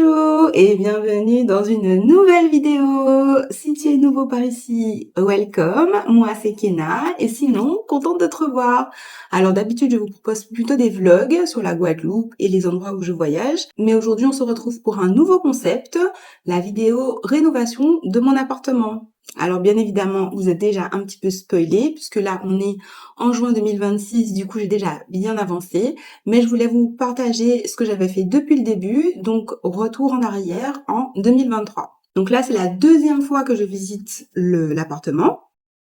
Bonjour et bienvenue dans une nouvelle vidéo. Si tu es nouveau par ici, welcome. Moi c'est Kena et sinon, contente de te revoir. Alors d'habitude je vous propose plutôt des vlogs sur la Guadeloupe et les endroits où je voyage. Mais aujourd'hui on se retrouve pour un nouveau concept, la vidéo rénovation de mon appartement. Alors bien évidemment, vous êtes déjà un petit peu spoilé puisque là on est en juin 2026, du coup j'ai déjà bien avancé, mais je voulais vous partager ce que j'avais fait depuis le début, donc retour en arrière en 2023. Donc là c'est la deuxième fois que je visite l'appartement.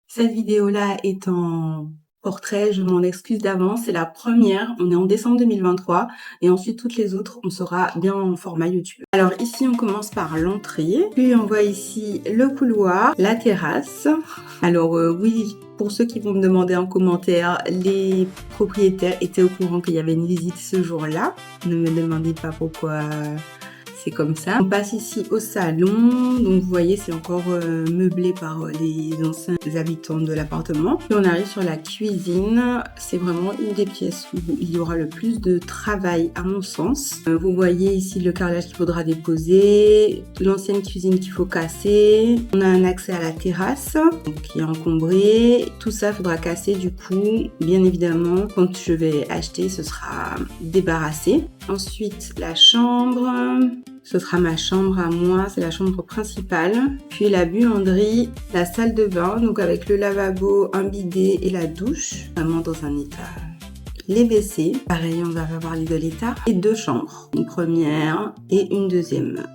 Cette vidéo-là est en portrait, je m'en excuse d'avance, c'est la première, on est en décembre 2023 et ensuite toutes les autres on sera bien en format YouTube. Alors ici on commence par l'entrée, puis on voit ici le couloir, la terrasse. Alors oui, pour ceux qui vont me demander en commentaire, les propriétaires étaient au courant qu'il y avait une visite ce jour-là, ne me demandez pas pourquoi c'est comme ça. On passe ici au salon, donc vous voyez c'est encore meublé par les anciens habitants de l'appartement. Puis on arrive sur la cuisine, c'est vraiment une des pièces où il y aura le plus de travail à mon sens. Vous voyez ici le carrelage qu'il faudra déposer, l'ancienne cuisine qu'il faut casser. On a un accès à la terrasse donc, qui est encombrée. Tout ça faudra casser du coup, bien évidemment quand je vais acheter ce sera débarrassé. Ensuite la chambre. Ce sera ma chambre à moi, c'est la chambre principale. Puis la buanderie, la salle de bain, donc avec le lavabo, un bidet et la douche, vraiment dans un état. Les WC, pareil, on va avoir les deux l'état. Et deux chambres, une première et une deuxième.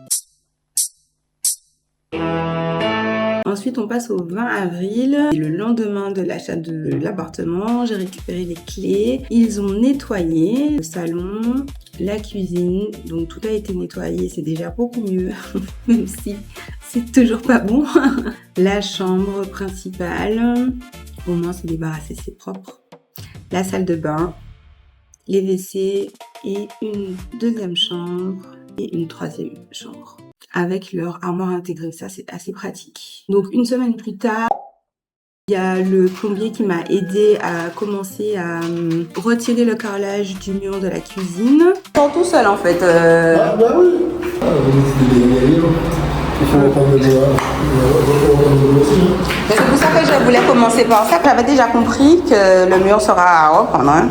Ensuite, on passe au 20 avril. Et le lendemain de l'achat de l'appartement, j'ai récupéré les clés. Ils ont nettoyé le salon, la cuisine. Donc, tout a été nettoyé. C'est déjà beaucoup mieux, même si c'est toujours pas bon. La chambre principale. Au moins, c'est débarrassé, c'est propre. La salle de bain, les WC et une deuxième chambre et une troisième chambre. Avec leur armoire intégrée, ça c'est assez pratique. Donc une semaine plus tard, il y a le plombier qui m'a aidé à commencer à retirer le carrelage du mur de la cuisine. Je sors tout seul en fait. Ah bah oui. C'est pour ça que je voulais commencer par ça. J'avais déjà compris que le mur sera à reprendre. Hein.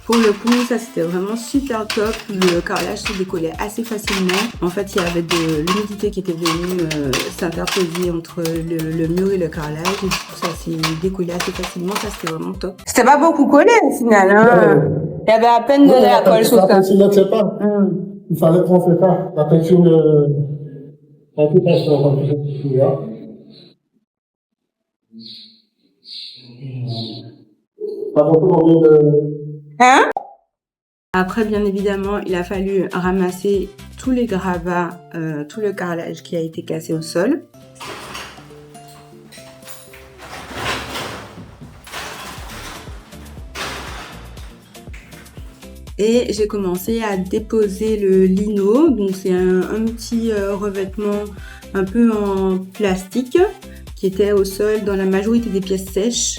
Pour le coup, ça c'était vraiment super top. Le carrelage se décollait assez facilement. En fait, il y avait de l'humidité qui était venue s'interposer entre le mur et le carrelage. Et du coup, ça s'est décollé assez facilement. Ça c'était vraiment top. C'était pas beaucoup collé au final. Hein. Il y avait à peine de la colle sur ça. La peinture ne tient pas. Il fallait qu'on fasse ça. La peinture un peu passe sur un peu là. Pas beaucoup combien de... Hein? Après, bien évidemment, il a fallu ramasser tous les gravats, tout le carrelage qui a été cassé au sol. Et j'ai commencé à déposer le lino, donc c'est un petit revêtement un peu en plastique qui était au sol dans la majorité des pièces sèches.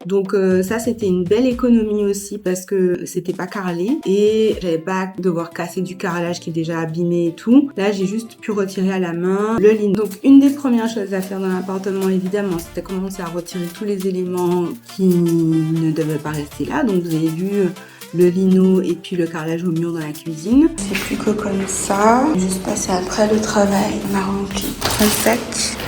Donc ça c'était une belle économie aussi parce que c'était pas carrelé et j'avais pas à devoir casser du carrelage qui est déjà abîmé et tout. Là j'ai juste pu retirer à la main le lino. Donc une des premières choses à faire dans l'appartement évidemment c'était commencer à retirer tous les éléments qui ne devaient pas rester là. Donc vous avez vu le lino et puis le carrelage au mur dans la cuisine. C'est plus que comme ça. Juste passer après le travail. On a rempli un sac.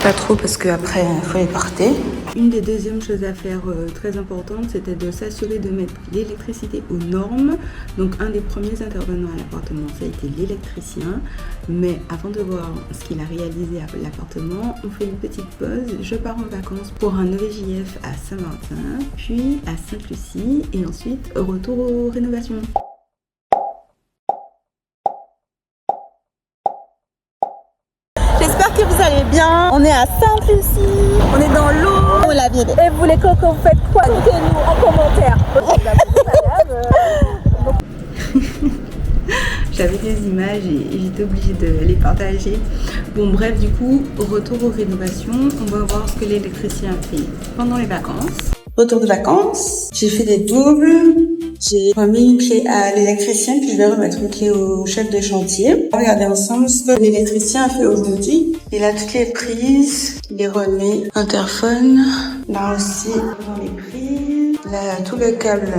Pas trop parce qu'après il faut les porter. Une des deuxièmes choses à faire très importante, c'était de s'assurer de mettre l'électricité aux normes. Donc un des premiers intervenants à l'appartement, ça a été l'électricien. Mais avant de voir ce qu'il a réalisé à l'appartement, on fait une petite pause. Je pars en vacances pour un EVJF à Saint-Martin, puis à Sainte-Lucie et ensuite retour aux rénovations. J'espère que vous allez bien. On est à Sainte-Lucie, on est dans l'eau, la ville. Et vous les cocos, vous faites quoi? Dites-nous en commentaire. J'avais des images et j'étais obligée de les partager. Bon bref, du coup, retour aux rénovations. On va voir ce que l'électricien a fait pendant les vacances. Retour de vacances, j'ai fait des doubles, j'ai remis une clé à l'électricien puis je vais remettre une clé au chef de chantier. Regardez ensemble ce que l'électricien a fait aujourd'hui. Il a toutes les prises, il remet interphone, là aussi dans les prises, là tout le câble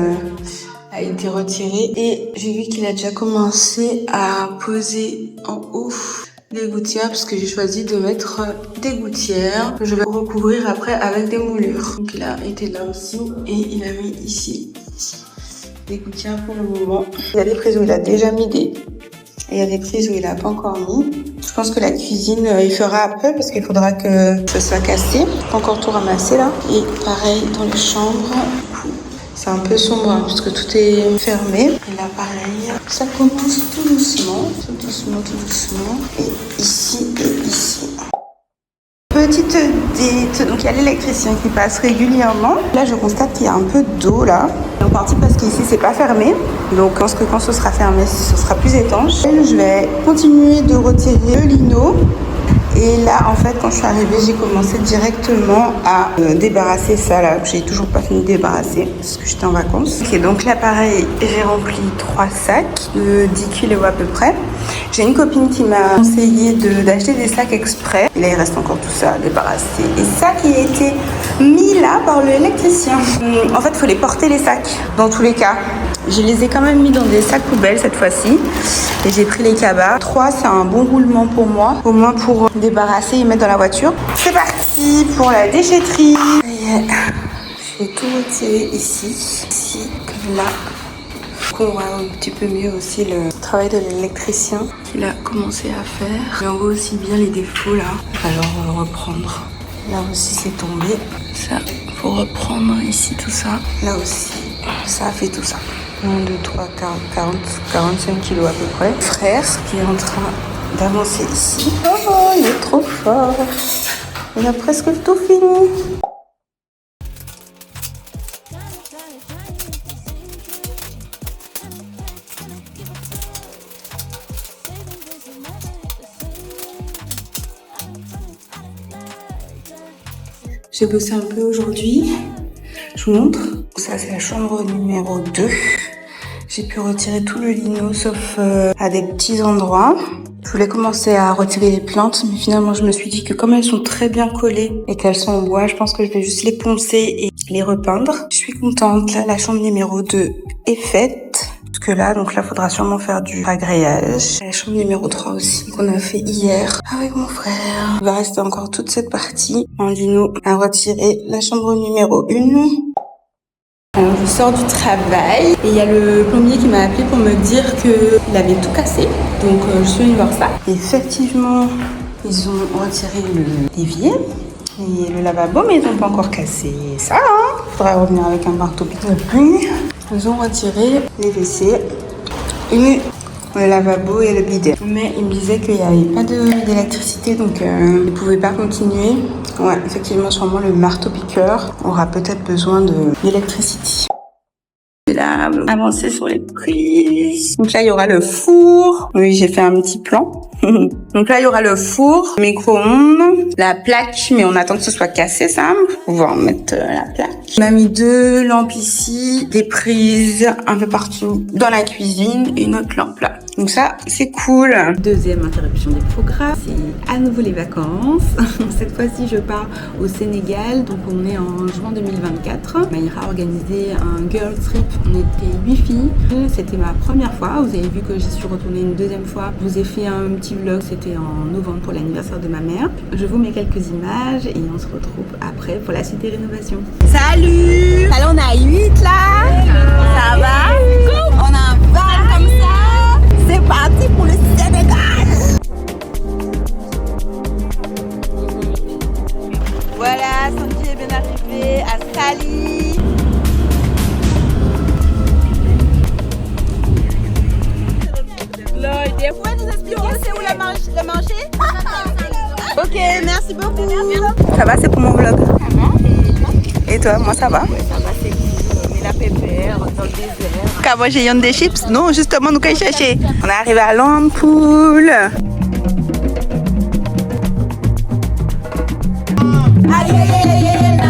a été retiré et j'ai vu qu'il a déjà commencé à poser en haut des gouttières parce que j'ai choisi de mettre des gouttières que je vais recouvrir après avec des moulures. Donc il a été là aussi et il a mis ici des gouttières pour le moment. Il y a des prises où il a déjà mis des et il y a des prises où il a pas encore mis. Je pense que la cuisine il fera après parce qu'il faudra que ça soit cassé. Pas encore tout ramasser là. Et pareil dans les chambres. C'est un peu sombre hein, puisque tout est fermé. Et là pareil, ça commence tout doucement, tout doucement. Et ici et ici. Petite dite, donc il y a l'électricien qui passe régulièrement. Là je constate qu'il y a un peu d'eau là. En partie parce qu'ici c'est pas fermé. Donc je pense que quand ce sera fermé, ce sera plus étanche. Et je vais continuer de retirer le lino. Et là, en fait, quand je suis arrivée, j'ai commencé directement à débarrasser ça là. J'ai toujours pas fini de débarrasser parce que j'étais en vacances. Ok, donc là, pareil, j'ai rempli 3 sacs de 10 kilos à peu près. J'ai une copine qui m'a conseillé d'acheter des sacs exprès. Et là, il reste encore tout ça à débarrasser. Et ça qui a été mis là par l'électricien. En fait, il faut les porter les sacs dans tous les cas. Je les ai quand même mis dans des sacs poubelles cette fois-ci. Et j'ai pris les cabas. 3, c'est un bon roulement pour moi. Au moins pour débarrasser et mettre dans la voiture. C'est parti pour la déchetterie. J'ai tout retiré ici, comme là. On voit un petit peu mieux aussi le travail de l'électricien qu'il a commencé à faire. Et on voit aussi bien les défauts là. Alors on va reprendre. Là aussi c'est tombé. Ça, faut reprendre ici tout ça. Là aussi, ça a fait tout ça. 1, 2, 3, 40, 45 kilos à peu près. Frère qui est en train d'avancer ici. Oh, il est trop fort. Il a presque tout fini. J'ai bossé un peu aujourd'hui. Je vous montre. Ça, c'est la chambre numéro 2. J'ai pu retirer tout le lino sauf à des petits endroits. Je voulais commencer à retirer les plantes, mais finalement, je me suis dit que comme elles sont très bien collées et qu'elles sont en bois, je pense que je vais juste les poncer et les repeindre. Je suis contente. Là, la chambre numéro 2 est faite. Parce que là, donc là, faudra sûrement faire du agréage. La chambre numéro 3 aussi, qu'on a fait hier avec mon frère. Il va rester encore toute cette partie en lino à retirer. La chambre numéro 1. Alors, je sors du travail et il y a le plombier qui m'a appelé pour me dire qu'il avait tout cassé. Donc, je suis venue voir ça. Et effectivement, ils ont retiré l'évier et le lavabo, mais ils n'ont pas encore cassé ça. Il faudra revenir avec un marteau-piqueur. Ils ont retiré les WC, le lavabo et le bidet. Mais ils me disaient qu'il n'y avait pas d'électricité, donc ils ne pouvaient pas continuer. Ouais, effectivement, sûrement le marteau-piqueur aura peut-être besoin d'électricité. Je vais là avancer sur les prises. Donc là, il y aura le four. Oui, j'ai fait un petit plan. Donc là, il y aura le four, le micro-ondes, la plaque, mais on attend que ce soit cassé, ça. On va en mettre la plaque. On a mis 2 lampes ici, des prises un peu partout dans la cuisine et une autre lampe là. Donc ça, c'est cool. Deuxième interruption des programmes, c'est à nouveau les vacances. Cette fois-ci, je pars au Sénégal, donc on est en juin 2024. Maïra a organisé un girl trip. On était 8 filles. C'était ma première fois. Vous avez vu que j'y suis retournée une deuxième fois. Je vous ai fait un petit vlog, c'était en novembre pour l'anniversaire de ma mère. Je vous mets quelques images et on se retrouve après pour la suite des rénovations. Salut! Alors on a 8 là. Ça va? On a un van comme ça. C'est parti pour le Sénégal! Voilà, Sandy est bien arrivé à Sali. Des fois, nous expliquer où le manger. Ok, merci beaucoup. Ça va, c'est pour mon vlog. Ça va. Et toi, moi ça va? Ouais, ça va, c'est cool. On est la pépère dans le désert. Quand moi j'ai des chips? Non, justement, nous qu'à chercher. On est arrivé à l'ampoule. Aïe, aïe, aïe, aïe, aïe.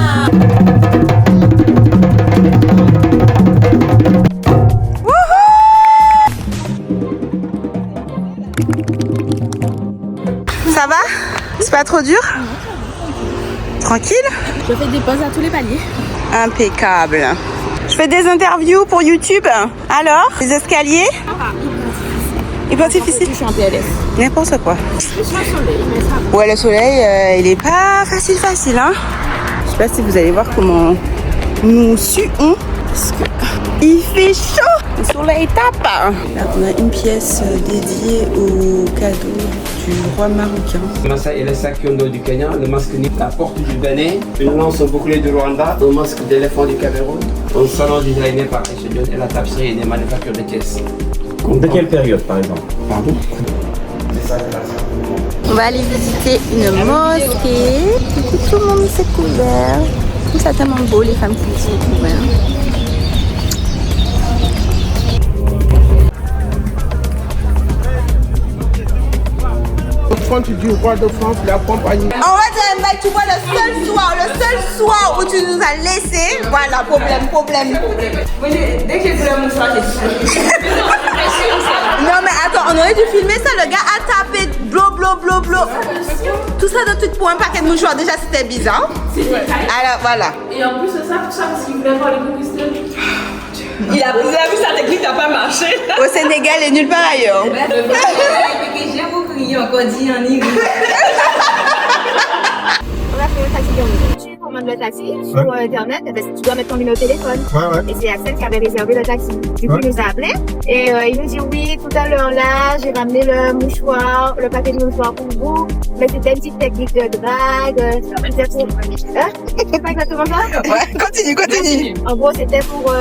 Ça va? C'est pas trop dur? Tranquille? Je fais des pauses à tous les paliers. Impeccable. Je fais des interviews pour YouTube. Alors, les escaliers? Il est pas difficile. Je suis en PLS. N'importe quoi. Je suis au soleil, mais ça va. Ouais, le soleil, il est pas facile, hein. Je sais pas si vous allez voir comment nous suons. Parce que il fait chaud. Le soleil tape. Là, on a une pièce dédiée au cadeau du roi marocain. Massa et le Sakiondo du Kenya, le masque Nip, la porte du Bénin, une lance au bouclier du Rwanda, un masque d'éléphant du Cameroun, un salon designé par H&M et la tapisserie et des manufactures de caisses. De quelle période par exemple? Pardon? On va aller visiter une mosquée. Du coup, tout le monde s'est couvert. Je trouve ça tellement beau, les femmes qui sont couvertes. Du roi de France, la compagnie. On va dire, mec, tu vois, le seul soir où tu nous as laissé, voilà, problème. Moi, dès que j'ai vu le mouchoir, j'ai dit. Non, mais attends, on aurait dû filmer ça. Le gars a tapé blo. Tout ça de tout pour un paquet de mouchoirs. Déjà, c'était bizarre. Alors, voilà. Et en plus de ça, tout ça parce qu'il voulait voir les conquisteurs. Il a vu sa technique, n'a pas marché. Au Sénégal et nulle part ailleurs. J'ai beaucoup crié encore dit en Iran. On va faire un taxi dans tu commandes le taxi sur internet, parce que tu dois mettre ton numéro de téléphone. Et c'est Axel qui avait réservé le taxi. Du coup, il nous a appelé et il nous dit oui, tout à l'heure là, j'ai ramené le mouchoir, le paquet de mouchoirs pour vous. Mais c'était une petite technique de drague. C'était pour... C'est pas exactement ça? Ouais, continue. En gros, c'était pour...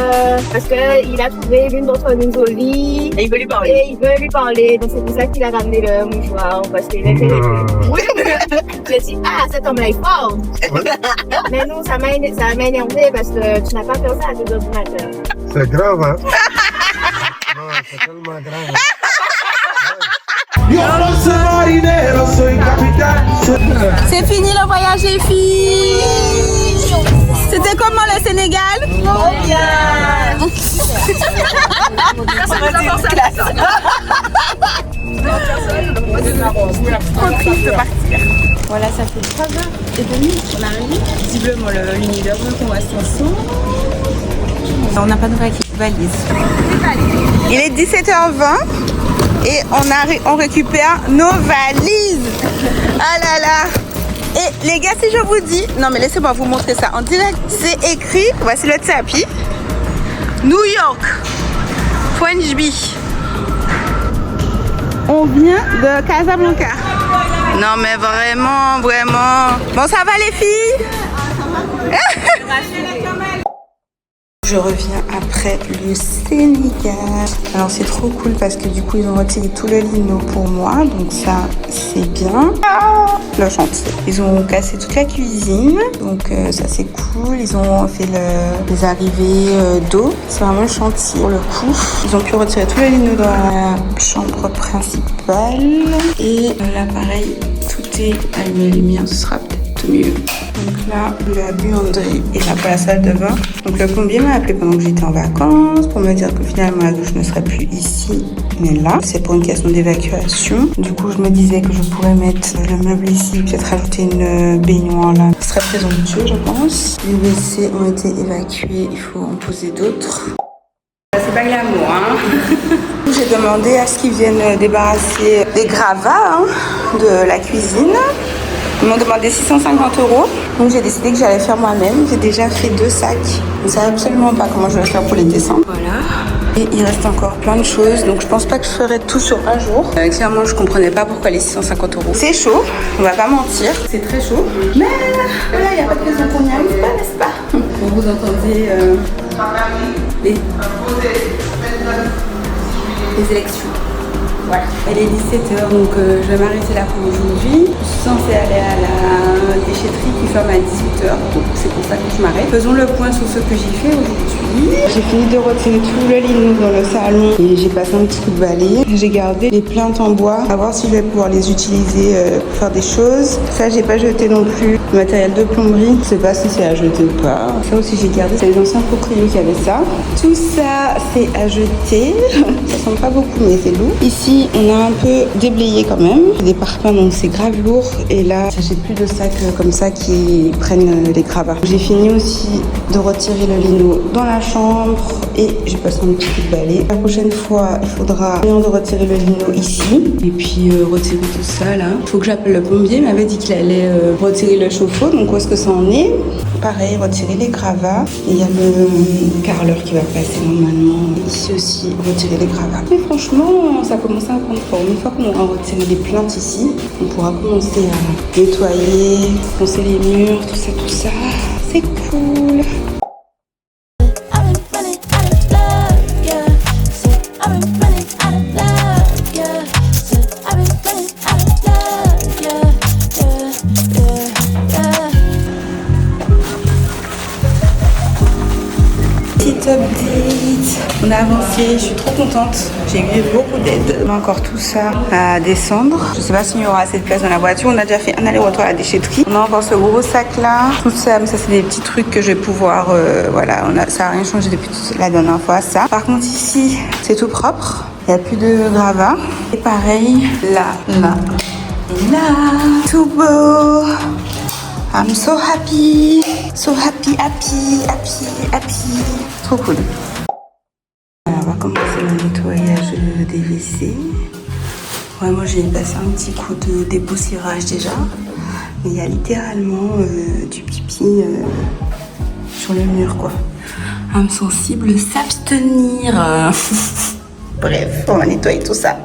parce qu'il a trouvé l'une d'entre nous jolie. Et il veut lui parler. Donc c'est pour ça qu'il a ramené le mouchoir. Parce qu'il était... Oui. J'ai dit, ah, cet homme-là est fort. Mais nous, ça m'a énervé parce que tu n'as pas fait ça à 2h du matin. C'est grave, hein? Non, c'est tellement grave. C'est fini, le voyage est fini. C'était comment le Sénégal? Trop bien. Trop triste de partir. Voilà, ça fait 3h30 qu'on arrive. Visiblement, l'univers veut qu'on reste ensemble. On n'a pas de valise. Il est 17h20 et on récupère nos valises. Ah là là. Et les gars, si je vous dis... Non, mais laissez-moi vous montrer ça en direct. C'est écrit, voici le tapis. New York. French Beach. On vient de Casablanca. Non, mais vraiment. Bon, ça va les filles? Je reviens après le Sénégal. Alors c'est trop cool parce que du coup ils ont retiré tout le lino pour moi, donc ça c'est bien. Le chantier. Ils ont cassé toute la cuisine, donc ça c'est cool. Ils ont fait les arrivées d'eau. C'est vraiment le chantier pour le coup. Ils ont pu retirer tout le lino dans la chambre principale. Et là pareil, tout est allumé, lumière, ce sera peut-être mieux. Donc là, la buanderie et là pour la salle de bain. Donc le plombier m'a appelé pendant que j'étais en vacances pour me dire que finalement la douche ne serait plus ici mais là. C'est pour une question d'évacuation. Du coup je me disais que je pourrais mettre le meuble ici, peut-être rajouter une baignoire là. Ce serait présomptueux je pense. Les WC ont été évacués, il faut en poser d'autres. C'est pas glamour hein. J'ai demandé à ce qu'ils viennent débarrasser des gravats hein, de la cuisine. Ils m'ont demandé 650 €. Donc j'ai décidé que j'allais faire moi-même. J'ai déjà fait 2 sacs. Je ne sais absolument pas comment je vais faire pour les descendre. Voilà. Et il reste encore plein de choses. Donc je pense pas que je ferai tout sur un jour. Clairement, je comprenais pas pourquoi les 650 €. C'est chaud, on va pas mentir. C'est très chaud. Mais voilà, il n'y a pas de raison qu'on n'y arrive pas, n'est-ce pas? Vous entendez les élections. Voilà. Elle est 17h, donc je vais m'arrêter là pour aujourd'hui. Je suis censée aller à la déchetterie qui ferme à 18h, donc c'est pour ça que je m'arrête. Faisons le point sur ce que j'ai fait aujourd'hui. J'ai fini de retirer tout le lino dans le salon et j'ai passé un petit coup de balai. J'ai gardé les plaintes en bois, à voir si je vais pouvoir les utiliser pour faire des choses. Ça, j'ai pas jeté non plus. Le matériel de plomberie, je sais pas si c'est à jeter ou pas. Ça aussi, j'ai gardé. C'est les anciens propriétaires qui avaient ça. Tout ça, c'est à jeter. Ça sent pas beaucoup, mais c'est lourd. Ici, ici, on a un peu déblayé quand même. Des parpaings, donc c'est grave lourd. Et là, j'ai plus de sacs comme ça qui prennent les gravats. J'ai fini aussi de retirer le lino dans la chambre et j'ai passé un petit coup de balai. La prochaine fois, il faudra bien de retirer le lino ici et puis retirer tout ça là. Il faut que j'appelle le plombier, il m'avait dit qu'il allait retirer le chauffe-eau, donc où est-ce que ça en est? Pareil, retirer les gravats. Et il y a le carreleur qui va passer normalement ici aussi, retirer les gravats. Mais franchement, ça commence à prendre forme. Une fois qu'on aura retiré les plantes ici, on pourra commencer à nettoyer, poncer les murs, tout ça. C'est cool. On a avancé, je suis trop contente. J'ai eu beaucoup d'aide. On a encore tout ça à descendre. Je sais pas s'il y aura assez de place dans la voiture. On a déjà fait un aller-retour à la déchetterie. On a encore ce gros sac là. Tout ça, mais ça c'est des petits trucs que je vais pouvoir. Voilà, ça a rien changé depuis la dernière fois. Ça. Par contre ici, c'est tout propre. Il n'y a plus de gravats. Et pareil, là. Et là, tout beau. I'm so happy. So happy. Trop cool. On va commencer le nettoyage des WC. Moi j'ai passé un petit coup de dépoussiérage déjà. Mais il y a littéralement du pipi sur le mur quoi. Âme sensible, s'abstenir. Bref, on va nettoyer tout ça.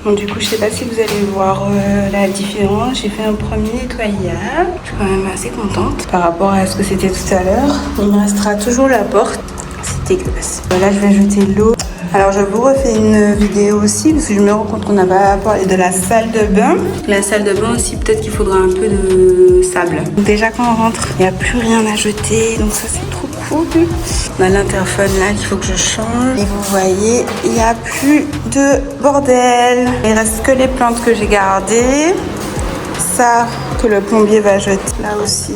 Bon, du coup, je sais pas si vous allez voir la différence. J'ai fait un premier nettoyage. Je suis quand même assez contente par rapport à ce que c'était tout à l'heure. Il me restera toujours la porte. C'est dégueulasse. Là, je vais jeter l'eau. Alors, je vous refais une vidéo aussi parce que je me rends compte qu'on n'a pas parlé de la salle de bain. La salle de bain aussi, peut-être qu'il faudra un peu de sable. Donc, déjà, quand on rentre, il n'y a plus rien à jeter. Donc, ça, c'est trop cool. On a l'interphone là qu'il faut que je change. Et vous voyez, il n'y a plus de bordel. Il reste que les plantes que j'ai gardées. Ça, que le plombier va jeter. Là aussi.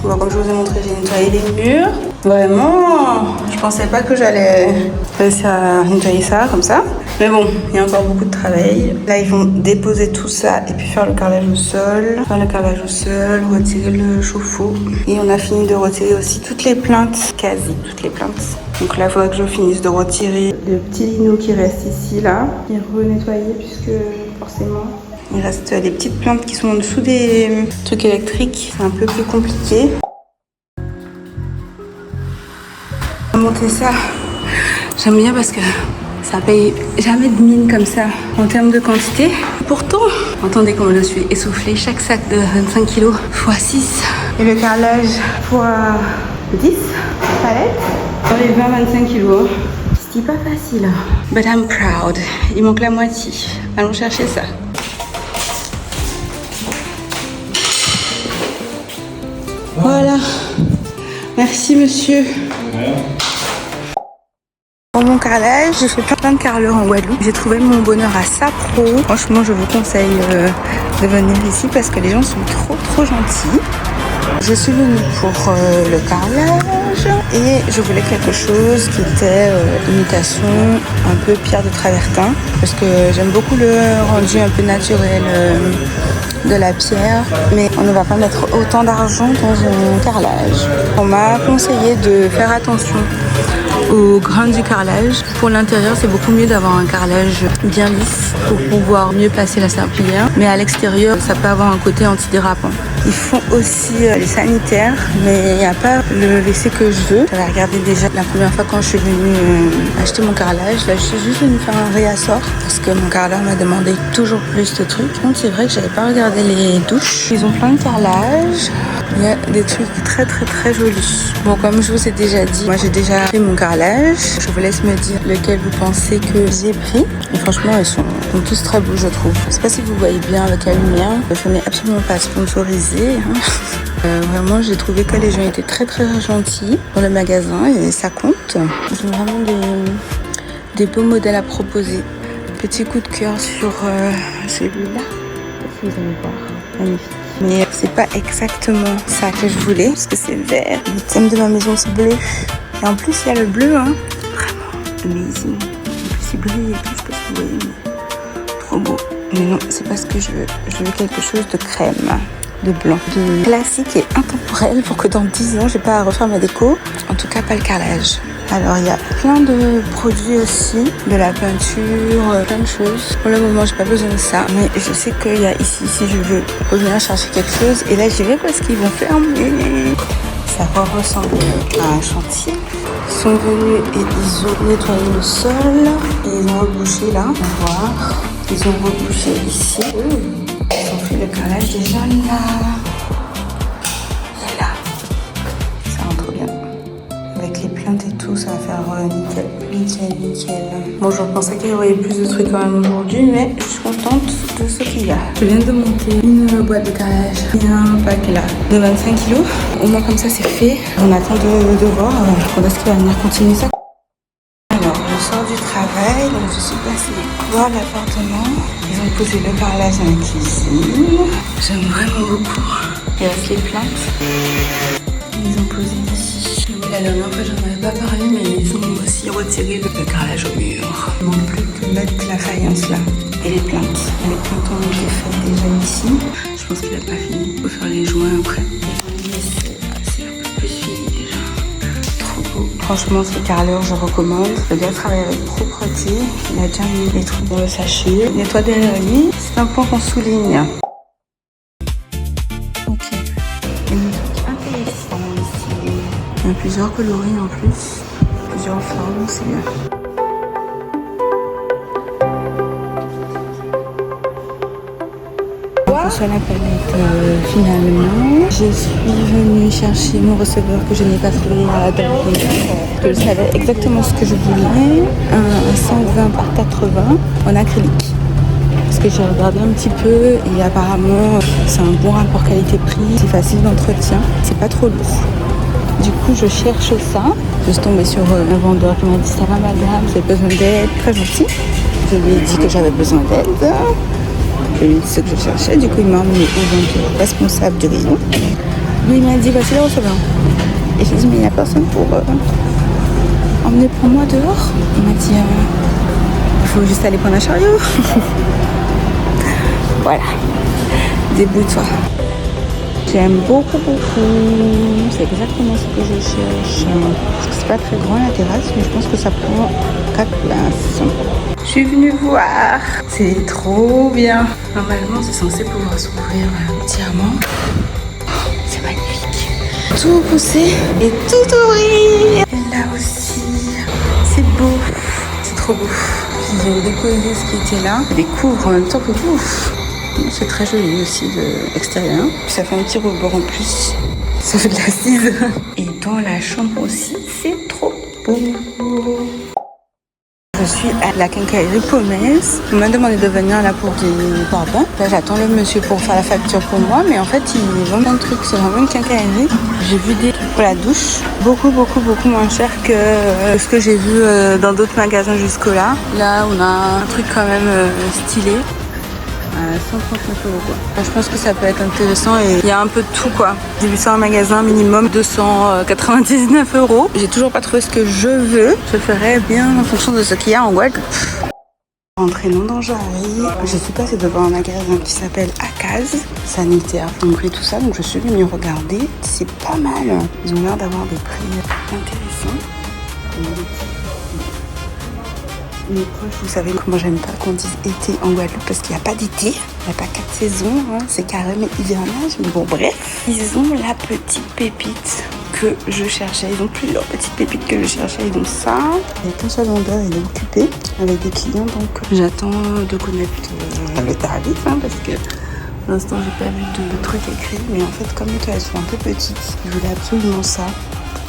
Bon, comme je vous ai montré, j'ai nettoyé les murs. Vraiment, je pensais pas que j'allais réussir à nettoyer ça comme ça. Mais bon, il y a encore beaucoup de travail. Là, ils vont déposer tout ça et puis faire le carrelage au sol. Retirer le chauffe-eau. Et on a fini de retirer aussi toutes les plaintes, quasi toutes les plaintes. Donc là, il faudra que je finisse de retirer le petit lino qui reste ici, là. Et renettoyer puisque forcément... il reste des petites plantes qui sont en dessous des trucs électriques. C'est un peu plus compliqué. Monter ça, j'aime bien parce que ça paye jamais de mine comme ça en termes de quantité. Pourtant, entendez comment je suis essoufflée. Chaque sac de 25 kg x 6 et le carrelage x 10 palettes dans les 20-25 kg. C'est pas facile, but I'm proud. Il manque la moitié. Allons chercher ça. Voilà. Merci monsieur. Pour mon carrelage, j'ai fait plein de carreleurs en Guadeloupe. J'ai trouvé mon bonheur à Sapro. Franchement, je vous conseille de venir ici parce que les gens sont trop gentils. Je suis venue pour le carrelage et je voulais quelque chose qui était imitation un peu pierre de travertin parce que j'aime beaucoup le rendu un peu naturel de la pierre, mais on ne va pas mettre autant d'argent dans un carrelage. On m'a conseillé de faire attention au grain du carrelage. Pour l'intérieur, c'est beaucoup mieux d'avoir un carrelage bien lisse pour pouvoir mieux passer la serpillière, mais à l'extérieur, ça peut avoir un côté antidérapant. Ils font aussi les sanitaires, mais il n'y a pas le WC que je veux. J'avais regardé déjà la première fois quand je suis venue acheter mon carrelage. Là, je suis juste venue faire un réassort parce que mon carreleur m'a demandé toujours plus de trucs. Donc, c'est vrai que j'avais pas regardé les douches. Ils ont plein de carrelages. Il y a des trucs très jolis. Bon, comme je vous ai déjà dit, moi j'ai déjà fait mon carrelage. Je vous laisse me dire lequel vous pensez que j'ai pris. Et franchement, ils sont tous très beaux, je trouve. Je sais pas si vous voyez bien avec la lumière. Je n'ai absolument pas sponsorisé. Vraiment, j'ai trouvé que les gens étaient très gentils dans le magasin et ça compte. Ils ont vraiment des beaux modèles à proposer. Petit coup de cœur sur celui-là. Vous allez voir, magnifique. Mais c'est pas exactement ça que je voulais parce que c'est vert. Le thème de ma maison c'est bleu. Et en plus il y a le bleu, hein. Vraiment amazing. En plus il brille et tout, je sais pas si vous voyez, mais trop beau. Mais non, c'est pas ce que je veux. Je veux quelque chose de crème, de blanc, de classique et intemporel pour que dans 10 ans, j'ai pas à refaire ma déco. En tout cas, pas le carrelage. Alors, il y a plein de produits aussi, de la peinture, plein de choses. Pour le moment, j'ai pas besoin de ça, mais je sais qu'il y a ici, si je veux revenir chercher quelque chose. Et là, j'y vais parce qu'ils vont fermer. Ça va ressembler à un chantier. Ils sont venus et ils ont nettoyé le sol. Et ils ont rebouché là, on va voir. Ils ont rebouché ici. Ils ont fait le carrelage déjà là. Et là. Ça rend trop bien. Avec les plaintes et tout, ça va faire nickel. Bon, je pensais qu'il y aurait plus de trucs quand même aujourd'hui, mais je suis contente de ce qu'il y a. Je viens de monter une boîte de carrelage. Il y a un pack là de 25 kilos. Au moins comme ça, c'est fait. On attend de voir quand est-ce qu'il va venir continuer ça. Alors, je sors du travail, donc je suis passée voir l'appartement. Ils ont posé le carrelage dans la cuisine. J'aime vraiment beaucoup. Il reste les plaintes. Ils ont posé ici. La dernière fois, j'en avais pas parlé, mais ils ont aussi retiré le carrelage au mur. Il manque plus que mettre la faïence là. Et les plaintes. Les plaintes ont été faites déjà ici. Je pense qu'il n'a pas fini. Il faut faire les joints après. C'est un peu plus fini déjà. Trop beau. Franchement, ce carreleur, je recommande. Le gars travaille avec propreté. Il a déjà mis les trucs dans le sachet. Il nettoie derrière lui. C'est un point qu'on souligne. Ok. Il y a des trucs intéressants ici. Il y a plusieurs coloris en plus. Plusieurs formes, c'est bien. On reçoit la palette finalement. Je suis venue chercher mon receveur que je n'ai pas trouvé à Dublin. Je savais exactement ce que je voulais. Un 120 par 80 en acrylique. Parce que j'ai regardé un petit peu et apparemment c'est un bon rapport qualité-prix. C'est facile d'entretien. C'est pas trop lourd. Du coup, je cherche ça. Je suis tombée sur un vendeur qui m'a dit ça va madame, vous avez besoin d'aide, très gentil. Je lui ai dit que j'avais besoin d'aide. Je lui ai dit ce que je cherchais. Du coup, il m'a emmené au vendeur responsable du rayon. Lui, il m'a dit voici le receveur. Et j'ai dit mais il n'y a personne pour emmener pour moi dehors. Il m'a dit il faut juste aller prendre un chariot. Voilà. Débrouille-toi. J'aime beaucoup. C'est exactement ce que je cherche. Parce que c'est pas très grand la terrasse, mais je pense que ça prend 4 places. Je suis venue voir. C'est trop bien. Normalement, c'est censé pouvoir s'ouvrir entièrement. C'est magnifique. Tout pousser et tout ouvrir. Et là aussi, c'est beau. C'est trop beau. Ils ont déposé ce qui était là. Ils découvrent en même temps que vous. C'est très joli aussi de l'extérieur. Ça fait un petit rebord en plus. Ça fait de l'assise. Et dans la chambre aussi, c'est trop beau. Je suis à la quincaillerie Pomès. On m'a demandé de venir là pour des barbons. Là, j'attends le monsieur pour faire la facture pour moi. Mais en fait, il vend plein de trucs. C'est vraiment une quincaillerie. J'ai vu des trucs pour la douche. Beaucoup moins cher que ce que j'ai vu dans d'autres magasins jusque-là. Là, on a un truc quand même stylé. 139 € quoi. Je pense que ça peut être intéressant et il y a un peu de tout quoi. J'ai vu ça en magasin, minimum 299 €. J'ai toujours pas trouvé ce que je veux. Je ferai bien en fonction de ce qu'il y a en Guadeloupe. Rentrer non dans Jarry. Je suis passée devant un magasin qui s'appelle Akaz, sanitaire, plomberie, tout ça. Donc je suis venue regarder. C'est pas mal. Ils ont l'air d'avoir des prix intéressants. Mes proches, vous savez que moi j'aime pas qu'on dise été en Guadeloupe parce qu'il n'y a pas d'été, il n'y a pas 4 saisons, hein. C'est carrément hivernage, mais bon bref. Ils ont la petite pépite que je cherchais, ils ont plusieurs petites pépites que je cherchais, ils ont ça. Il y a qu'un seul vendeur, il est occupé avec des clients, donc j'attends de connaître le tarif, hein, parce que pour l'instant j'ai pas vu de trucs écrits, mais en fait comme les toilettes sont un peu petites, je voulais absolument ça.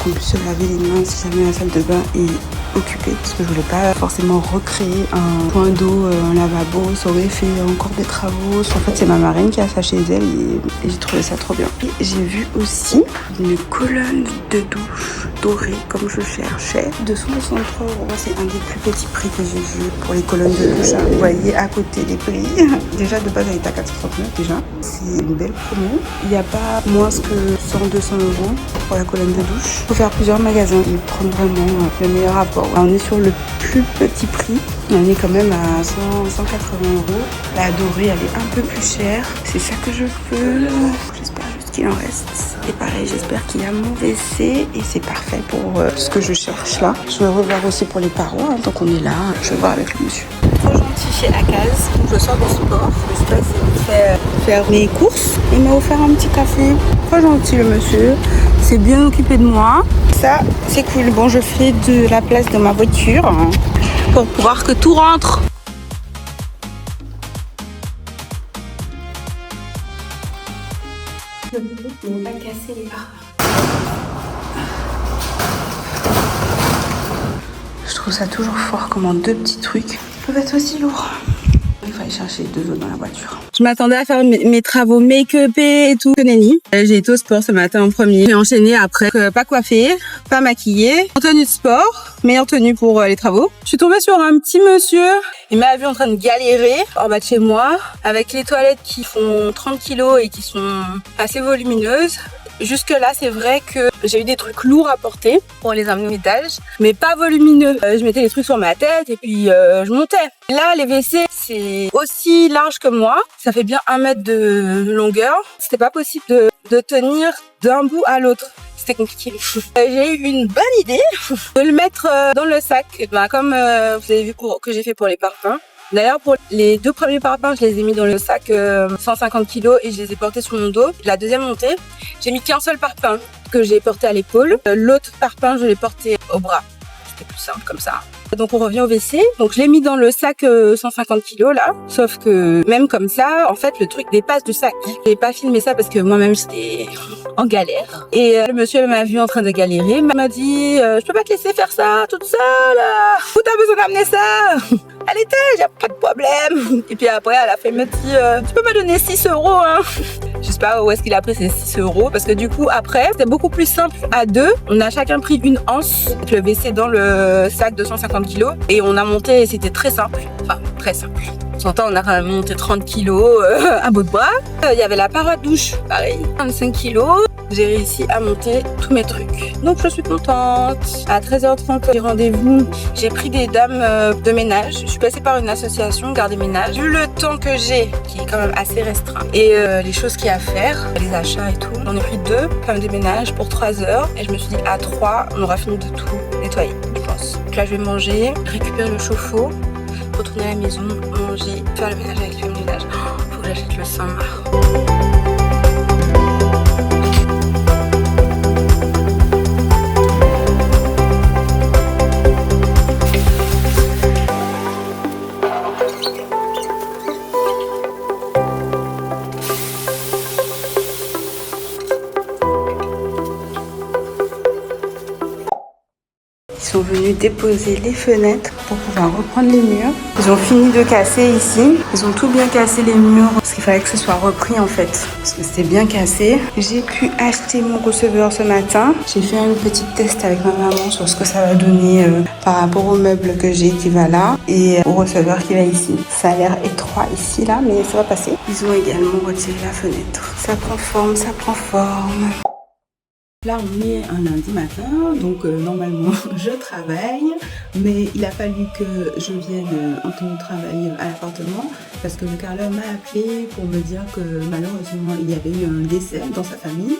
Qu'on puisse se laver les mains si jamais la salle de bain est occupée, parce que je voulais pas forcément recréer un point d'eau, un lavabo, ça aurait fait encore des travaux. En fait c'est ma marraine qui a ça chez elle et j'ai trouvé ça trop bien. Et j'ai vu aussi une colonne de douche dorée comme je cherchais, 263 €. C'est un des plus petits prix que j'ai vu pour les colonnes de douche. Vous voyez à côté les prix. Déjà de base elle est à 439 déjà. C'est une belle promo. Il n'y a pas moins que 100-200 € pour la colonne de douche. Il faut faire plusieurs magasins et prendre vraiment le meilleur rapport. On est sur le plus petit prix On est quand même à 180 €. La dorée, elle est un peu plus chère. C'est ça que je veux. J'espère juste qu'il en reste. Et pareil, j'espère qu'il y a mon WC. Et c'est parfait pour ce que je cherche là. Je vais revoir aussi pour les parois. Hein, donc on est là. Je vais voir avec le monsieur. Trop gentil chez Akaz. Je sors du sport. Je suis passée vite fait faire mes courses. Il m'a offert un petit café. Trop gentil le monsieur. C'est bien occupé de moi. Ça, c'est cool. Bon, je fais de la place dans ma voiture hein, pour pouvoir que tout rentre. Je ne pas casser les parfums. Je trouve ça toujours fort comment 2 petits trucs peuvent être aussi lourds. Il fallait chercher 2 autres dans la voiture. Je m'attendais à faire mes travaux make-upés et tout. Nenny. J'ai été au sport ce matin en premier. J'ai enchaîné après. Pas coiffée, pas maquillée, en tenue de sport, meilleure tenue pour les travaux. Je suis tombée sur un petit monsieur. Il m'a vu en train de galérer en bas de chez moi avec les toilettes qui font 30 kilos et qui sont assez volumineuses. Jusque là, c'est vrai que j'ai eu des trucs lourds à porter pour les amener au étage, mais pas volumineux. Je mettais les trucs sur ma tête et puis je montais. Là, les WC, c'est aussi large que moi. Ça fait bien 1 mètre de longueur. C'était pas possible de tenir d'un bout à l'autre. C'était compliqué. J'ai eu une bonne idée de le mettre dans le sac. Comme vous avez vu que j'ai fait pour les parfums. D'ailleurs, pour les 2 premiers parpaings, je les ai mis dans le sac 150 kg et je les ai portés sur mon dos. La deuxième montée, j'ai mis qu'un seul parpaing que j'ai porté à l'épaule. L'autre parpaing, je l'ai porté au bras. C'était plus simple comme ça. Donc on revient au WC. Donc je l'ai mis dans le sac 150 kg là. Sauf que même comme ça, en fait, le truc dépasse du sac. Je n'ai pas filmé ça parce que moi-même j'étais en galère. Et le monsieur m'a vu en train de galérer. Il m'a dit je peux pas te laisser faire ça toute seule. Où t'as besoin d'amener ça? À l'étage, y'a pas de problème. Et puis après, à la fin, il m'a dit tu peux me donner 6 € hein. Je sais pas où est-ce qu'il a pris ces 6 € parce que du coup, après, c'était beaucoup plus simple à 2. On a chacun pris une anse, le WC dans le sac de 150 kg et on a monté et c'était très simple. Enfin, très simple. En temps, on a monté 30 kg à bout de bras. Il y avait la paroi de douche, pareil, 25 kg. J'ai réussi à monter tous mes trucs. Donc je suis contente. À 13h30, j'ai rendez-vous. J'ai pris des dames de ménage. Je suis passée par une association Garder Ménage. Vu le temps que j'ai, qui est quand même assez restreint, et les choses qu'il y a à faire, les achats et tout, j'en ai pris 2 femmes de ménage pour 3 heures. Et je me suis dit, à 3, on aura fini de tout nettoyer, je pense. Donc là, je vais manger, récupérer le chauffe-eau, retourner à la maison, manger, faire le ménage avec les femmes de ménage. Faut que j'achète le Saint-Marc. Ils sont venus déposer les fenêtres pour pouvoir reprendre les murs. Ils ont fini de casser ici. Ils ont tout bien cassé les murs parce qu'il fallait que ce soit repris en fait. Parce que c'était bien cassé. J'ai pu acheter mon receveur ce matin. J'ai fait une petite test avec ma maman sur ce que ça va donner par rapport au meuble que j'ai qui va là et au receveur qui va ici. Ça a l'air étroit ici là, mais ça va passer. Ils ont également retiré la fenêtre. Ça prend forme, ça prend forme. Là, on est un lundi matin, donc normalement, je travaille, mais il a fallu que je vienne en temps de travail à l'appartement parce que le carreleur m'a appelé pour me dire que malheureusement, il y avait eu un décès dans sa famille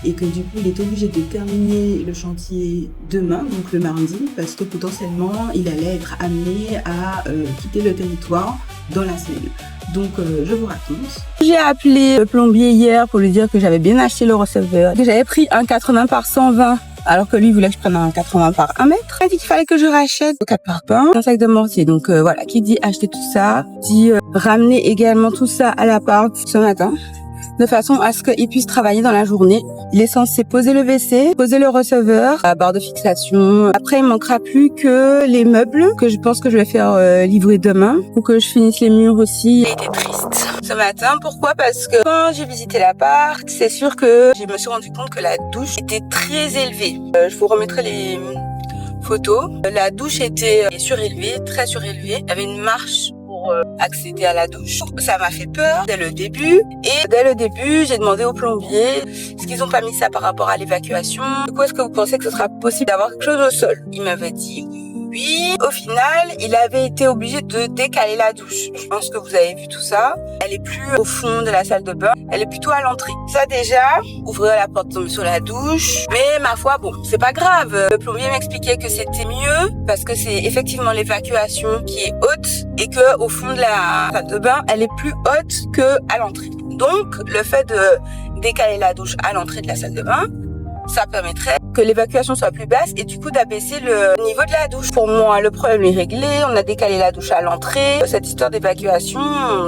et que du coup, il est obligé de terminer le chantier demain, donc le mardi, parce que potentiellement, il allait être amené à quitter le territoire dans la semaine. Donc je vous raconte. J'ai appelé le plombier hier pour lui dire que j'avais bien acheté le receveur, que j'avais pris un 80 par 120 alors que lui voulait que je prenne un 80 par 1 mètre. Il a dit qu'il fallait que je rachète 4 parpaings, un sac de mortier. Donc voilà, qui dit acheter tout ça, dit ramener également tout ça à l'appart ce matin, de façon à ce qu'il puisse travailler dans la journée. Il est censé poser le WC, poser le receveur, la barre de fixation. Après, il manquera plus que les meubles que je pense que je vais faire livrer demain pour que je finisse les murs aussi. J'ai été triste ce matin. Pourquoi? Parce que quand j'ai visité l'appart, c'est sûr que je me suis rendu compte que la douche était très élevée. Je vous remettrai les photos. La douche était surélevée, très surélevée. Il y avait une marche pour accéder à la douche. Ça m'a fait peur dès le début. Et dès le début, j'ai demandé au plombier est-ce qu'ils ont pas mis ça par rapport à l'évacuation. Du coup, est-ce que vous pensez que ce sera possible d'avoir quelque chose au sol? Il m'avait dit Oui, au final, il avait été obligé de décaler la douche. Je pense que vous avez vu tout ça. Elle est plus au fond de la salle de bain, elle est plutôt à l'entrée. Ça déjà, ouvrir la porte, tomber sur la douche. Mais ma foi, bon, c'est pas grave. Le plombier m'expliquait que c'était mieux parce que c'est effectivement l'évacuation qui est haute et que au fond de la salle de bain, elle est plus haute que à l'entrée. Donc, le fait de décaler la douche à l'entrée de la salle de bain, ça permettrait que l'évacuation soit plus basse et du coup d'abaisser le niveau de la douche. Pour moi, le problème est réglé. On a décalé la douche à l'entrée. Cette histoire d'évacuation,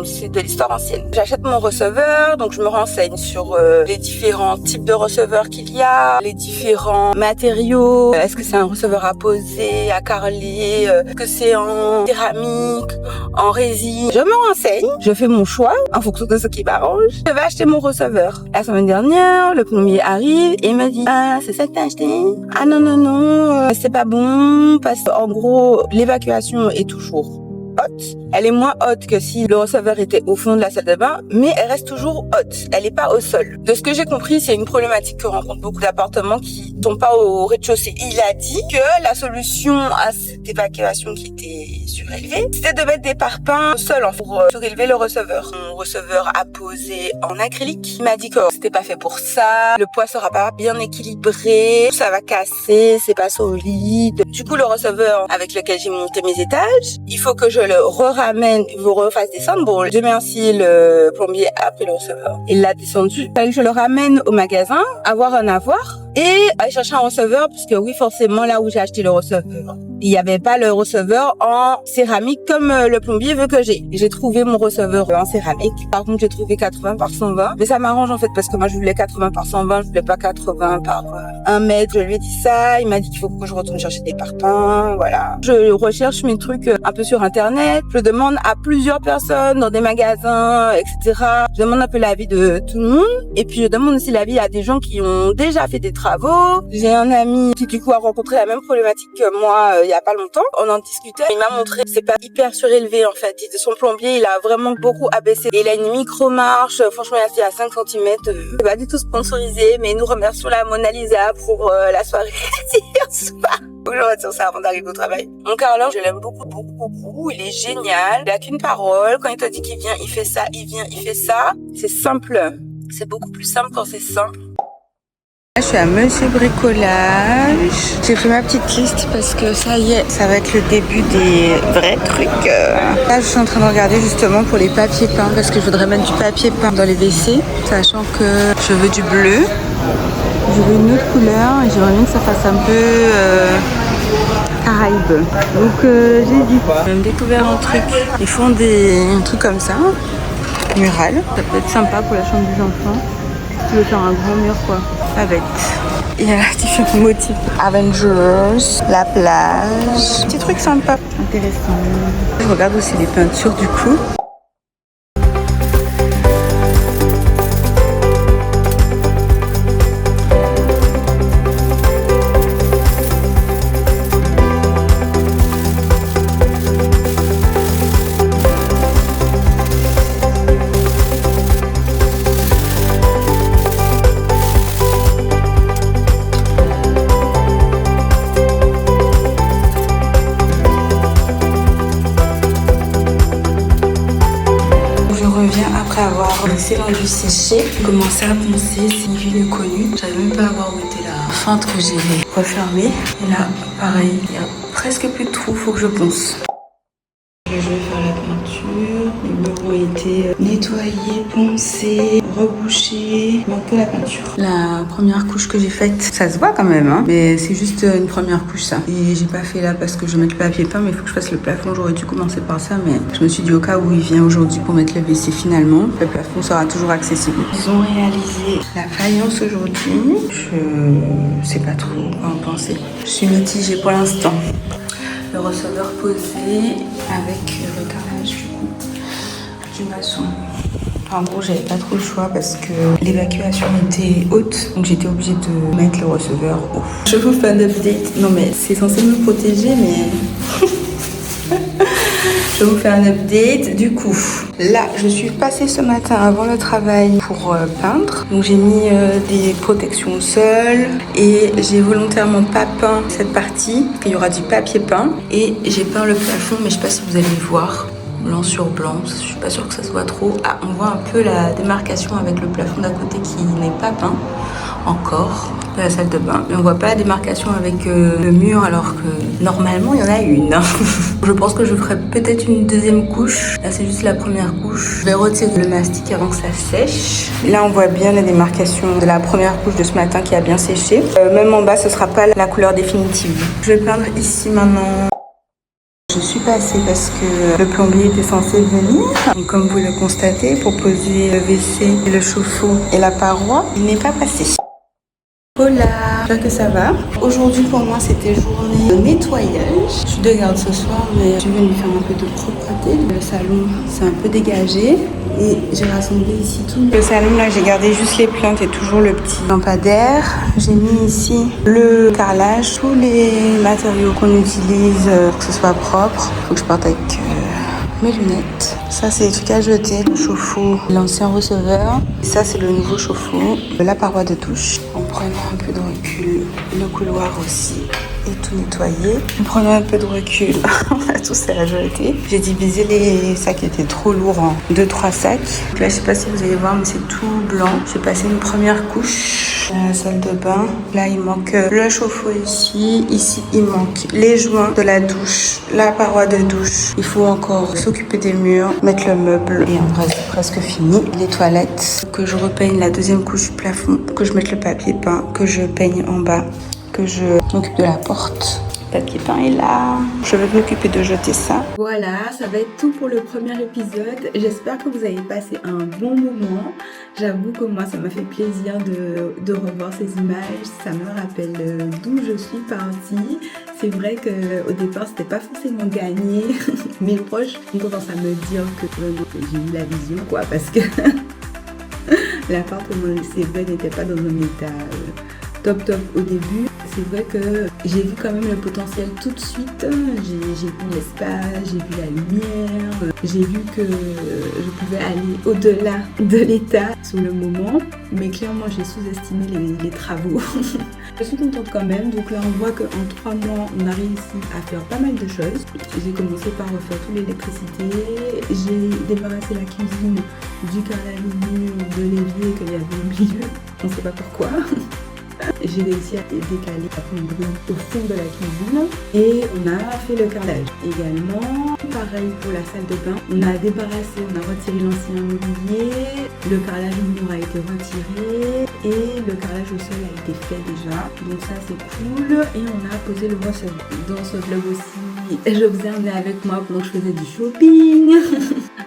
c'est de l'histoire ancienne. J'achète mon receveur, donc je me renseigne sur les différents types de receveurs qu'il y a, les différents matériaux. Est-ce que c'est un receveur à poser, à carreler, est-ce que c'est en céramique, en résine? Je me renseigne, je fais mon choix en fonction de ce qui m'arrange. Je vais acheter mon receveur. La semaine dernière, le plombier arrive et me dit: ah, c'est ça que t'as acheté? Ah non, c'est pas bon parce qu'en gros, l'évacuation est toujours haute. Elle est moins haute que si le receveur était au fond de la salle de bain, mais elle reste toujours haute. Elle est pas au sol. De ce que j'ai compris, c'est une problématique que rencontrent beaucoup d'appartements qui sont pas au rez-de-chaussée. Il a dit que la solution à cette évacuation qui était surélevée, c'était de mettre des parpaings au sol pour surélever le receveur. Mon receveur a posé en acrylique. Il m'a dit que c'était pas fait pour ça. Le poids sera pas bien équilibré. Ça va casser. C'est pas solide. Du coup, le receveur avec lequel j'ai monté mes étages, il faut que je le ramène, vous refasse descendre. Bon, Dieu merci, le plombier a pris le receveur. Il l'a descendu. Il fallait que je le ramène au magasin, avoir un avoir et aller chercher un receveur puisque oui, forcément, là où j'ai acheté le receveur, il n'y avait pas le receveur en céramique comme le plombier veut que j'ai. J'ai trouvé mon receveur en céramique. Par contre, j'ai trouvé 80 par 120. Mais ça m'arrange en fait parce que moi, je voulais 80 par 120, je voulais pas 80 par 1 mètre. Je lui ai dit ça. Il m'a dit qu'il faut que je retourne chercher des parpaings. Voilà. Je recherche mes trucs un peu sur Internet. Je demande à plusieurs personnes dans des magasins, etc. Je demande un peu l'avis de tout le monde. Et puis, je demande aussi l'avis à des gens qui ont déjà fait des travaux. J'ai un ami qui, du coup, a rencontré la même problématique que moi il y a pas longtemps. On en discutait. Il m'a montré que c'est pas hyper surélevé, en fait. Son plombier, il a vraiment beaucoup abaissé. Il a une micro-marche. Franchement, il est à 5 cm. C'est pas du tout sponsorisé, mais nous remercions la Mona Lisa pour la soirée hier soir. Je retire ça avant d'arriver au travail. Mon Carlin, je l'aime beaucoup, beaucoup, beaucoup. Il est génial. Il a qu'une parole. Quand il te dit qu'il vient, il fait ça. Il vient, il fait ça. C'est simple. C'est beaucoup plus simple quand c'est simple. Je suis à Monsieur Bricolage. J'ai fait ma petite liste parce que ça y est, ça va être le début des vrais trucs. Là, je suis en train de regarder justement pour les papiers peints parce que je voudrais mettre du papier peint dans les WC, sachant que je veux du bleu. Je veux une autre couleur et j'aimerais bien que ça fasse un peu Caraïbes. Donc j'hésite. J'ai même découvert un truc. Ils font des trucs comme ça, mural. Ça peut être sympa pour la chambre des enfants. Je veux faire un grand mur quoi. Pas bête. Il y a différents motifs. Avengers, la plage. Petit truc sympa. Intéressant. Je regarde aussi les peintures du coup. Après avoir laissé l'enduit sécher, j'ai commencé à poncer, c'est une huile connue. J'avais même pas à avoir où était la fente que j'ai refermée. Et là, pareil, il y a presque plus de trous, faut que je ponce. Je vais faire la peinture. Les murs ont été nettoyés, poncés, rebouchés. Il manque que la peinture. La première couche que j'ai faite, ça se voit quand même, hein, mais c'est juste une première couche ça. Et j'ai pas fait là parce que je vais mettre le papier peint, mais il faut que je fasse le plafond. J'aurais dû commencer par ça, mais je me suis dit au cas où il vient aujourd'hui pour mettre le WC finalement, le plafond sera toujours accessible. Ils ont réalisé la faïence aujourd'hui. Je sais pas trop quoi en penser. Je suis mitigée pour l'instant. Le receveur posé avec le carrelage du coup du maçon. En gros, j'avais pas trop le choix parce que l'évacuation était haute, donc j'étais obligée de mettre le receveur haut. Je vous fais un update. Non mais c'est censé me protéger, mais je Je vous fais un update. Du coup, là, je suis passée ce matin avant le travail pour peindre. Donc j'ai mis des protections au sol et j'ai volontairement pas peint cette partie. Il y aura du papier peint et j'ai peint le plafond, mais je sais pas si vous allez voir. Blanc sur blanc, je suis pas sûre que ça soit trop. Ah, on voit un peu la démarcation avec le plafond d'à côté qui n'est pas peint encore de la salle de bain, mais on voit pas la démarcation avec le mur alors que normalement il y en a une. Je pense que je ferai peut-être une deuxième couche. Là c'est juste la première couche. Je vais retirer le mastic avant que ça sèche. Là on voit bien la démarcation de la première couche de ce matin qui a bien séché. Même en bas ce sera pas la couleur définitive. Je vais peindre ici maintenant. Je suis passée parce que le plombier était censé venir. Donc, comme vous le constatez, pour poser le WC, le chauffe-eau et la paroi, il n'est pas passé. Hola, j'espère que ça va. Aujourd'hui pour moi c'était journée de nettoyage. Je suis de garde ce soir mais je suis venue faire un peu de propreté. Le salon c'est un peu dégagé et j'ai rassemblé ici tout. Le salon là j'ai gardé juste les plantes et toujours le petit lampadaire. J'ai mis ici le carrelage, tous les matériaux qu'on utilise pour que ce soit propre. Faut que je parte avec mes lunettes. Ça c'est les trucs à jeter, le chauffe-eau, l'ancien receveur. Ça c'est le nouveau chauffe-eau, la paroi de douche. En prenant un peu de recul, le couloir aussi est tout nettoyé. En prenant un peu de recul, on a tout ça à jeter. J'ai divisé les sacs qui étaient trop lourds en 2-3 sacs. Donc là je sais pas si vous allez voir mais c'est tout blanc. J'ai passé une première couche dans la salle de bain. Là il manque le chauffe-eau ici. Ici il manque les joints de la douche, la paroi de douche. Il faut encore s'occuper des murs, mettre le meuble et en vrai c'est presque fini. Les toilettes, que je repeigne la deuxième couche du plafond, que je mette le papier peint, que je peigne en bas, que je m'occupe de la porte. Le papier peint est là. Je vais m'occuper de jeter ça. Voilà, ça va être tout pour le premier épisode. J'espère que vous avez passé un bon moment. J'avoue que moi, ça m'a fait plaisir de revoir ces images. Ça me rappelle d'où je suis partie. C'est vrai qu'au départ, c'était pas forcément gagné. Mes proches ont tendance à me dire que j'ai eu la vision, quoi, parce que l'appartement de CV n'était pas dans un état top au début. C'est vrai que j'ai vu quand même le potentiel tout de suite. J'ai vu l'espace, j'ai vu la lumière, j'ai vu que je pouvais aller au-delà de l'état sur le moment. Mais clairement, j'ai sous-estimé les travaux. Je suis contente quand même. Donc là, on voit qu'en 3 mois, on a réussi à faire pas mal de choses. J'ai commencé par refaire toute l'électricité. J'ai débarrassé la cuisine du carrelage au mur, de l'évier qu'il y avait au milieu. On ne sait pas pourquoi. J'ai réussi à décaler la plomberie au fond de la cuisine et on a fait le carrelage. Également, pareil pour la salle de bain, on a débarrassé, on a retiré l'ancien mobilier, le carrelage au mur a été retiré et le carrelage au sol a été fait déjà. Donc ça c'est cool et on a posé le receveur. Dans ce vlog aussi, je vous ai emmené avec moi pendant que je faisais du shopping.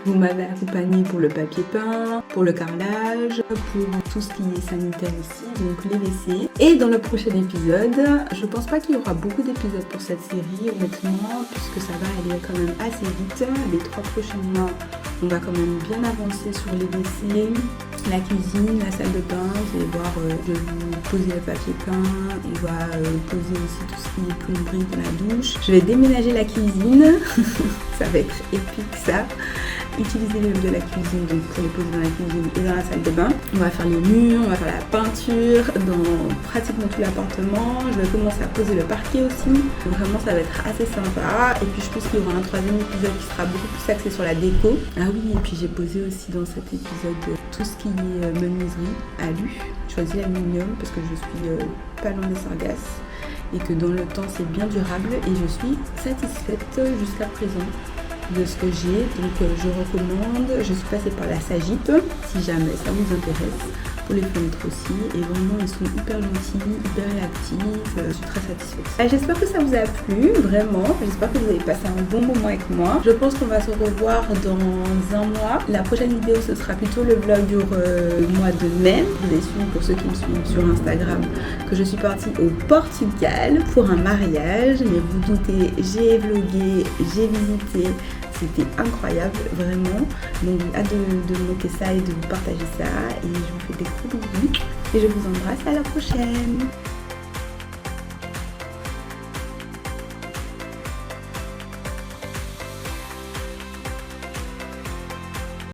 Vous m'avez accompagné pour le papier peint, pour le carrelage, pour tout ce qui est sanitaire aussi, donc les WC. Et dans le prochain épisode, je pense pas qu'il y aura beaucoup d'épisodes pour cette série, honnêtement, puisque ça va aller quand même assez vite. Les 3 prochains mois, on va quand même bien avancer sur les WC, la cuisine, la salle de bain. Vous allez voir, je vais vous poser le papier peint, on va poser aussi tout ce qui est plomberie dans la douche. Je vais déménager la cuisine, ça va être épique ça. Utiliser les meubles de la cuisine donc pour les poser dans la cuisine et dans la salle de bain. On va faire les murs, on va faire la peinture dans pratiquement tout l'appartement. Je vais commencer à poser le parquet aussi. Donc vraiment ça va être assez sympa. Et puis je pense qu'il y aura un 3e épisode qui sera beaucoup plus axé sur la déco. Ah oui, et puis j'ai posé aussi dans cet épisode tout ce qui est menuiserie, alu. J'ai choisi l'aluminium parce que je suis pas loin des sargasses et que dans le temps c'est bien durable et je suis satisfaite jusqu'à présent de ce que j'ai, donc je recommande. Je suis passée par la Sagip si jamais ça vous intéresse, pour les fenêtres aussi, et vraiment ils sont hyper gentils, hyper réactifs, je suis très satisfaite. J'espère que ça vous a plu, vraiment, j'espère que vous avez passé un bon moment avec moi. Je pense qu'on va se revoir dans un mois. La prochaine vidéo ce sera plutôt le vlog du mois de mai. Vous avez suivi, pour ceux qui me suivent sur Instagram, que je suis partie au Portugal pour un mariage, mais vous doutez, j'ai vlogué, j'ai visité. C'était incroyable, vraiment. Donc j'ai hâte de moquer ça et de vous partager ça. Et je vous fais des gros bisous. Et je vous embrasse, à la prochaine.